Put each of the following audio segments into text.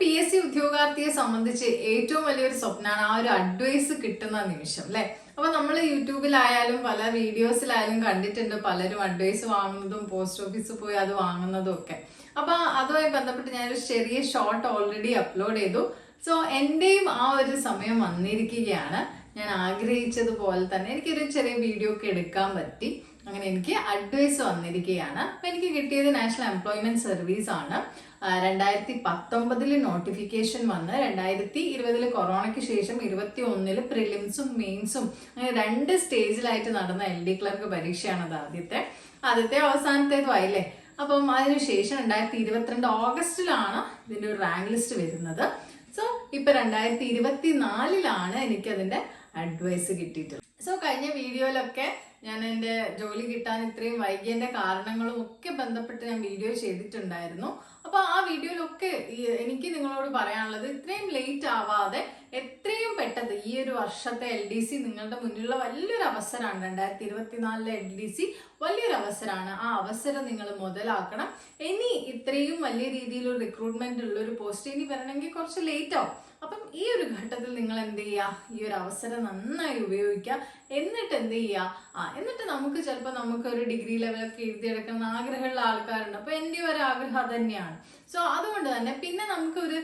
PSC ഉദ്യോഗാർത്ഥിയെ സംബന്ധിച്ച് ഏറ്റവും വലിയൊരു സ്വപ്നമാണ് ആ ഒരു അഡ്വൈസ് കിട്ടുന്ന നിമിഷം അല്ലെ. അപ്പൊ നമ്മൾ യൂട്യൂബിലായാലും പല വീഡിയോസിലായാലും കണ്ടിട്ടുണ്ട് പലരും അഡ്വൈസ് വാങ്ങുന്നതും പോസ്റ്റ് ഓഫീസിൽ പോയി അത് വാങ്ങുന്നതും ഒക്കെ. അപ്പൊ അതുമായി ബന്ധപ്പെട്ട് ഞാനൊരു ചെറിയ ഷോർട്ട് ഓൾറെഡി അപ്ലോഡ് ചെയ്തു. സോ എന്റെയും ആ ഒരു സമയം വന്നിരിക്കുകയാണ്. ഞാൻ ആഗ്രഹിച്ചതുപോലെ തന്നെ എനിക്കൊരു ചെറിയ വീഡിയോ ഒക്കെ എടുക്കാൻ പറ്റി. അങ്ങനെ എനിക്ക് അഡ്വൈസ് വന്നിരിക്കുകയാണ്. അപ്പൊ എനിക്ക് കിട്ടിയത് നാഷണൽ എംപ്ലോയ്മെന്റ് സർവീസ് ആണ്. 2019 നോട്ടിഫിക്കേഷൻ വന്ന് 2020 കൊറോണയ്ക്ക് ശേഷം 2021 പ്രിലിംസും മെയിൻസും അങ്ങനെ 2 സ്റ്റേജിലായിട്ട് നടന്ന LD ക്ലർക്ക് പരീക്ഷയാണ് അത്. ആദ്യത്തെ അവസാനത്തേതുമായില്ലേ. അപ്പം അതിനുശേഷം 2022 ഓഗസ്റ്റിലാണ് ഇതിന്റെ ഒരു റാങ്ക് ലിസ്റ്റ് വരുന്നത്. സോ ഇപ്പൊ 2024 എനിക്കതിന്റെ അഡ്വൈസ് കിട്ടിയിട്ടുള്ളത്. സോ കഴിഞ്ഞ വീഡിയോയിലൊക്കെ ഞാൻ എൻ്റെ ജോലി കിട്ടാൻ ഇത്രയും വൈകിയതിന്റെ കാരണങ്ങളും ഒക്കെ ബന്ധപ്പെട്ട് ഞാൻ വീഡിയോ ചെയ്തിട്ടുണ്ടായിരുന്നു. അപ്പൊ ആ വീഡിയോയിലൊക്കെ എനിക്ക് നിങ്ങളോട് പറയാനുള്ളത്, ഇത്രയും ലേറ്റ് ആവാതെ എത്രയും പെട്ടെന്ന് ഈ ഒരു വർഷത്തെ LDC നിങ്ങളുടെ മുന്നിലുള്ള വലിയൊരു അവസരമാണ്. 2024 LDC വലിയൊരു അവസരമാണ്. ആ അവസരം നിങ്ങൾ മുതലാക്കണം. ഇനി ഇത്രയും വലിയ രീതിയിലുള്ള റിക്രൂട്ട്മെന്റ് ഉള്ള ഒരു പോസ്റ്റ് ഇനി വരണമെങ്കിൽ കുറച്ച് ലേറ്റ് ആവും. അപ്പം ഈ ഒരു ഘട്ടത്തിൽ നിങ്ങൾ എന്ത് ചെയ്യുക, ഈ ഒരു അവസരം നന്നായി ഉപയോഗിക്കുക. എന്നിട്ട് എന്ത് ചെയ്യുക, എന്നിട്ട് നമുക്ക് ചിലപ്പോൾ നമുക്കൊരു ഡിഗ്രി ലെവലൊക്കെ എഴുതിയെടുക്കണം ആഗ്രഹമുള്ള ആൾക്കാരുണ്ട്. അപ്പൊ എൻ്റെ ഒരു ആഗ്രഹം അത് തന്നെയാണ്. സോ അതുകൊണ്ട് തന്നെ പിന്നെ നമുക്കൊരു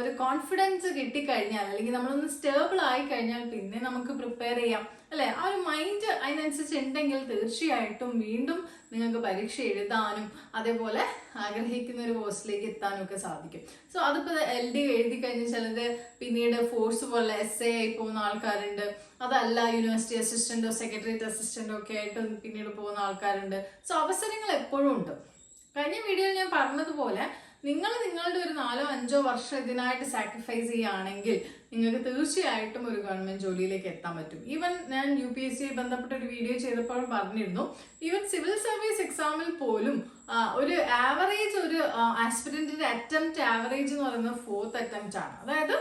ഒരു കോൺഫിഡൻസ് കിട്ടിക്കഴിഞ്ഞാൽ, അല്ലെങ്കിൽ നമ്മളൊന്ന് സ്റ്റേബിൾ ആയി കഴിഞ്ഞാൽ പിന്നെ നമുക്ക് പ്രിപ്പയർ ചെയ്യാം അല്ലെ. ആ ഒരു മൈൻഡ് അതിനനുസരിച്ച് ഉണ്ടെങ്കിൽ തീർച്ചയായിട്ടും വീണ്ടും നിങ്ങൾക്ക് പരീക്ഷ എഴുതാനും അതേപോലെ ആഗ്രഹിക്കുന്ന ഒരു പോസ്റ്റിലേക്ക് എത്താനും ഒക്കെ സാധിക്കും. സോ അതിപ്പോ LD എഴുതി കഴിഞ്ഞ് ചിലത് പിന്നീട് ഫോഴ്സ് പോലെ SA ആയി പോകുന്ന ആൾക്കാരുണ്ട്. അതല്ല യൂണിവേഴ്സിറ്റി അസിസ്റ്റന്റോ സെക്രട്ടേറിയറ്റ് അസിസ്റ്റന്റോ ഒക്കെ ആയിട്ട് പിന്നീട് പോകുന്ന ആൾക്കാരുണ്ട്. സോ അവസരങ്ങൾ എപ്പോഴും ഉണ്ട്. കഴിഞ്ഞ വീഡിയോയിൽ ഞാൻ പറഞ്ഞതുപോലെ നിങ്ങൾ നിങ്ങളുടെ ഒരു 4-5 വർഷം ഇതിനായിട്ട് സാക്രിഫൈസ് ചെയ്യുകയാണെങ്കിൽ നിങ്ങൾക്ക് തീർച്ചയായിട്ടും ഒരു ഗവൺമെന്റ് ജോലിയിലേക്ക് എത്താൻ പറ്റും. ഈവൻ ഞാൻ UPSC ബന്ധപ്പെട്ട ഒരു വീഡിയോ ചെയ്തപ്പോഴും പറഞ്ഞിരുന്നു, ഈവൻ സിവിൽ സർവീസ് എക്സാമിൽ പോലും ഒരു ആവറേജ് ഒരു ആസ്പിരന്റിന്റെ അറ്റംപ്റ്റ് ആവറേജ് എന്ന് പറയുന്നത് 4th അറ്റംപ്റ്റ് ആണ്. അതായത്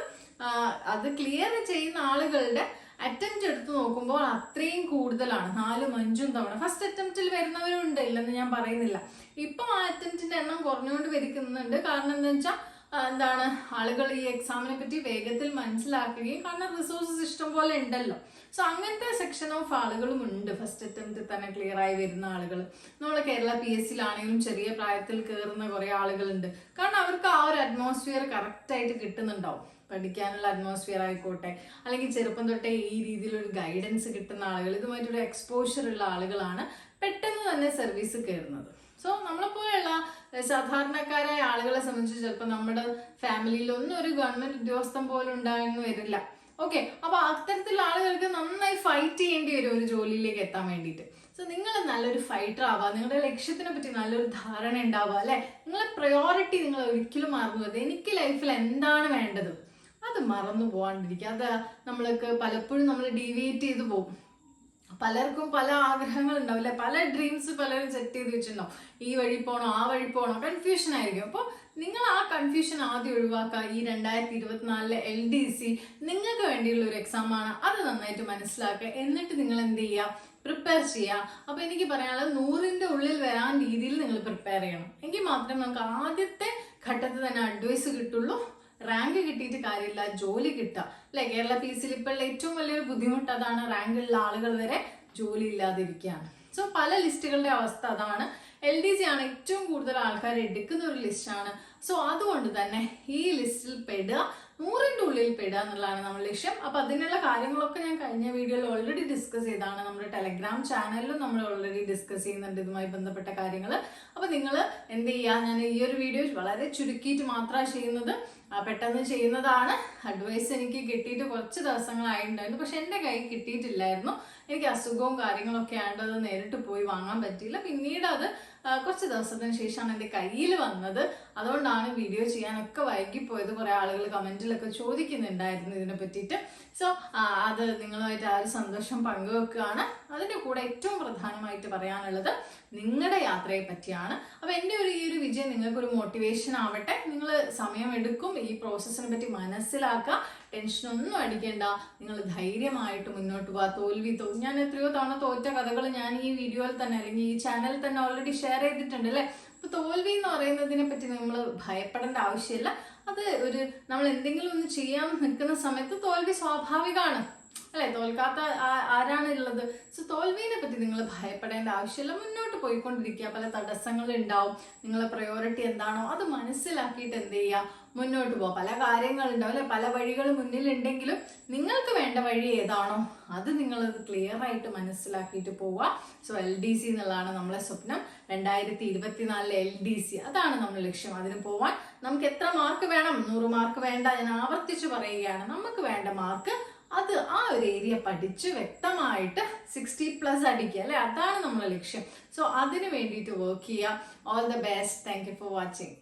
അത് ക്ലിയർ ചെയ്യുന്ന ആളുകളുടെ അറ്റംപ്റ്റ് എടുത്ത് നോക്കുമ്പോൾ അത്രയും കൂടുതലാണ്. 4-5 തവണ ഫസ്റ്റ് അറ്റംപ്റ്റിൽ വരുന്നവരുണ്ട്, ഇല്ലെന്ന് ഞാൻ പറയുന്നില്ല. ഇപ്പം ആ അറ്റംപ്റ്റിന്റെ എണ്ണം കുറഞ്ഞുകൊണ്ട് വരിക്കുന്നുണ്ട്. കാരണം എന്താ വെച്ചാൽ ആളുകൾ ഈ എക്സാമിനെ പറ്റി വേഗത്തിൽ മനസ്സിലാക്കുകയും, കാരണം റിസോഴ്സസ് ഇഷ്ടം പോലെ ഉണ്ടല്ലോ. സോ അങ്ങനത്തെ സെക്ഷൻ ഓഫ് ആളുകളും ഉണ്ട്. ഫസ്റ്റ് അറ്റംപ്റ്റിൽ തന്നെ ക്ലിയർ ആയി വരുന്ന ആളുകൾ നമ്മളെ കേരള PSCയിലാണെങ്കിലും ചെറിയ പ്രായത്തിൽ കയറുന്ന കുറെ ആളുകളുണ്ട്. കാരണം അവർക്ക് ആ ഒരു അറ്റ്മോസ്ഫിയർ കറക്റ്റ് ആയിട്ട് കിട്ടുന്നുണ്ടാവും. പഠിക്കാനുള്ള അറ്റ്മോസ്ഫിയർ ആയിക്കോട്ടെ, അല്ലെങ്കിൽ ചെറുപ്പം തൊട്ടേ ഈ രീതിയിലൊരു ഗൈഡൻസ് കിട്ടുന്ന ആളുകൾ, ഇതുമായിട്ടൊരു എക്സ്പോഷർ ഉള്ള ആളുകളാണ് പെട്ടെന്ന് തന്നെ സർവീസ് കയറുന്നത്. സോ നമ്മളെപ്പോലെയുള്ള സാധാരണക്കാരായ ആളുകളെ സംബന്ധിച്ച് ചിലപ്പോൾ നമ്മുടെ ഫാമിലിയിൽ ഒന്നും ഒരു ഗവൺമെന്റ് ഉദ്യോഗസ്ഥൻ പോലും ഉണ്ടായെന്ന് വരില്ല. ഓക്കെ, അപ്പൊ അത്തരത്തിലുള്ള ആളുകൾക്ക് നന്നായി ഫൈറ്റ് ചെയ്യേണ്ടി വരും ഒരു ജോലിയിലേക്ക് എത്താൻ വേണ്ടിയിട്ട്. സോ നിങ്ങൾ നല്ലൊരു ഫൈറ്റർ ആവുക, നിങ്ങളുടെ ലക്ഷ്യത്തിനെ പറ്റി നല്ലൊരു ധാരണ ഉണ്ടാവുക അല്ലെ. നിങ്ങളെ പ്രയോറിറ്റി നിങ്ങൾ ഒരിക്കലും മറന്നു പോകരുത്. എനിക്ക് ലൈഫിൽ എന്താണ് വേണ്ടത് അത് മറന്നു പോകാണ്ടിരിക്കുക. അത് നമ്മൾക്ക് പലപ്പോഴും നമ്മൾ ഡീവിയേറ്റ് ചെയ്തു പോകും. പലർക്കും പല ആഗ്രഹങ്ങൾ ഉണ്ടാവും അല്ലെ, പല ഡ്രീംസ് പലരും സെറ്റ് ചെയ്ത് വെച്ചിട്ടുണ്ടാവും. ഈ വഴി പോകണോ ആ വഴി പോകണോ, കൺഫ്യൂഷൻ ആയിരിക്കും. അപ്പോൾ നിങ്ങൾ ആ കൺഫ്യൂഷൻ ആദ്യം ഒഴിവാക്കുക. ഈ 2024 LDC നിങ്ങൾക്ക് വേണ്ടിയുള്ള ഒരു എക്സാം ആണ്. അത് നന്നായിട്ട് മനസ്സിലാക്കുക. എന്നിട്ട് നിങ്ങൾ എന്ത് ചെയ്യുക, പ്രിപ്പയർ ചെയ്യുക. അപ്പൊ എനിക്ക് പറയാനുള്ളത് 100ന്റെ ഉള്ളിൽ വരാൻ രീതിയിൽ നിങ്ങൾ പ്രിപ്പയർ ചെയ്യണം. എങ്കിൽ മാത്രമേ നമുക്ക് ആദ്യത്തെ ഘട്ടത്തിൽ തന്നെ അഡ്വൈസ് കിട്ടുള്ളൂ. റാങ്ക് കിട്ടിയിട്ട് കാര്യമില്ല, ജോലി കിട്ടുക അല്ലെ. കേരള PSCയിൽ ഇപ്പോൾ ഏറ്റവും വലിയൊരു ബുദ്ധിമുട്ട് അതാണ്. റാങ്കുള്ള ആളുകൾ വരെ ജോലി ഇല്ലാതിരിക്കുകയാണ്. സോ പല ലിസ്റ്റുകളുടെ അവസ്ഥ അതാണ്. LDC ആണ് ഏറ്റവും കൂടുതൽ ആൾക്കാർ എടുക്കുന്ന ഒരു ലിസ്റ്റാണ്. സോ അതുകൊണ്ട് തന്നെ ഈ ലിസ്റ്റിൽ പെടുക, 100ന്റെ ഉള്ളിൽ പെടുക എന്നുള്ളതാണ് നമ്മുടെ ലക്ഷ്യം. അപ്പൊ അതിനുള്ള കാര്യങ്ങളൊക്കെ ഞാൻ കഴിഞ്ഞ വീഡിയോയിൽ ഓൾറെഡി ഡിസ്കസ് ചെയ്താണ്. നമ്മുടെ ടെലഗ്രാം ചാനലിലും നമ്മൾ ഓൾറെഡി ഡിസ്കസ് ചെയ്യുന്നുണ്ട് ഇതുമായി ബന്ധപ്പെട്ട കാര്യങ്ങൾ. അപ്പൊ നിങ്ങൾ എന്ത് ചെയ്യുക, ഞാൻ ഈ ഒരു വീഡിയോ വളരെ ചുരുക്കിയിട്ട് മാത്രമാണ് ചെയ്യുന്നത്, പെട്ടെന്ന് ചെയ്യുന്നതാണ്. അഡ്വൈസ് എനിക്ക് കിട്ടിയിട്ട് കുറച്ച് ദിവസങ്ങളായിട്ടുണ്ടായിരുന്നു, പക്ഷെ എൻ്റെ കയ്യിൽ കിട്ടിയിട്ടില്ലായിരുന്നു. എനിക്ക് അസുഖവും കാര്യങ്ങളൊക്കെ ആയതുകൊണ്ട് അത് നേരിട്ട് പോയി വാങ്ങാൻ പറ്റിയില്ല. പിന്നീട് അത് കുറച്ച് ദിവസത്തിന് ശേഷമാണ് എൻ്റെ കയ്യിൽ വന്നത്. അതുകൊണ്ടാണ് വീഡിയോ ചെയ്യാനൊക്കെ വൈകിപ്പോയത്. കുറെ ആളുകൾ കമന്റിലൊക്കെ ചോദിക്കുന്നുണ്ടായിരുന്നു ഇതിനെ പറ്റിയിട്ട്. സോ അത് നിങ്ങളുമായിട്ട് ആ ഒരു സന്തോഷം പങ്കുവെക്കുകയാണ്. അതിൻ്റെ കൂടെ ഏറ്റവും പ്രധാനമായിട്ട് പറയാനുള്ളത് നിങ്ങളുടെ യാത്രയെ പറ്റിയാണ്. അപ്പൊ എൻ്റെ ഈ ഒരു വിജയം നിങ്ങൾക്കൊരു മോട്ടിവേഷൻ ആവട്ടെ. നിങ്ങൾ സമയമെടുക്കും ഈ പ്രോസസ്സിനെ പറ്റി മനസ്സിലാക്കുക. ടെൻഷനൊന്നും അടിക്കേണ്ട. നിങ്ങൾ ധൈര്യമായിട്ട് മുന്നോട്ട് പോവുക. ഞാൻ എത്രയോ തവണ തോറ്റ കഥകൾ ഞാൻ ഈ വീഡിയോയിൽ തന്നെ അല്ലെങ്കിൽ ഈ ചാനലിൽ തന്നെ ഓൾറെഡി ഷെയർ ചെയ്തിട്ടുണ്ട് അല്ലെ. അപ്പൊ തോൽവി എന്ന് പറയുന്നതിനെ പറ്റി നമ്മൾ ഭയപ്പെടേണ്ട ആവശ്യമില്ല. അത് നമ്മൾ എന്തെങ്കിലും ഒന്ന് ചെയ്യാൻ നിൽക്കുന്ന സമയത്ത് തോൽവി സ്വാഭാവികമാണ് അല്ലെ, തോൽക്കാത്ത ആരാണ് ഉള്ളത്? സോ തോൽവിനെ പറ്റി നിങ്ങൾ ഭയപ്പെടേണ്ട ആവശ്യമില്ല. മുന്നോട്ട് പോയിക്കൊണ്ടിരിക്കുക. പല തടസ്സങ്ങൾ ഉണ്ടാവും. നിങ്ങളെ പ്രയോറിറ്റി എന്താണോ അത് മനസ്സിലാക്കിയിട്ട് എന്ത് ചെയ്യുക, മുന്നോട്ട് പോവുക. പല കാര്യങ്ങളുണ്ടാവും അല്ലെ, പല വഴികൾ മുന്നിലുണ്ടെങ്കിലും നിങ്ങൾക്ക് വേണ്ട വഴി ഏതാണോ അത് നിങ്ങളത് ക്ലിയർ ആയിട്ട് മനസ്സിലാക്കിയിട്ട് പോവുക. സോ LDC എന്നുള്ളതാണ് നമ്മളെ സ്വപ്നം. 2024 LDC അതാണ് നമ്മൾ ലക്ഷ്യം. അതിന് പോവാൻ നമുക്ക് എത്ര മാർക്ക് വേണം? 100 മാർക്ക് വേണ്ട, ഞാൻ ആവർത്തിച്ച് പറയുകയാണ്. നമുക്ക് വേണ്ട മാർക്ക് അത് ആ ഒരു ഏരിയ പഠിച്ച് വ്യക്തമായിട്ട് 60+ അടിക്കുക അല്ലെ, അതാണ് നമ്മളെ ലക്ഷ്യം. സോ അതിന് വേണ്ടിയിട്ട് വർക്ക് ചെയ്യുക. All the best. Thank you for watching.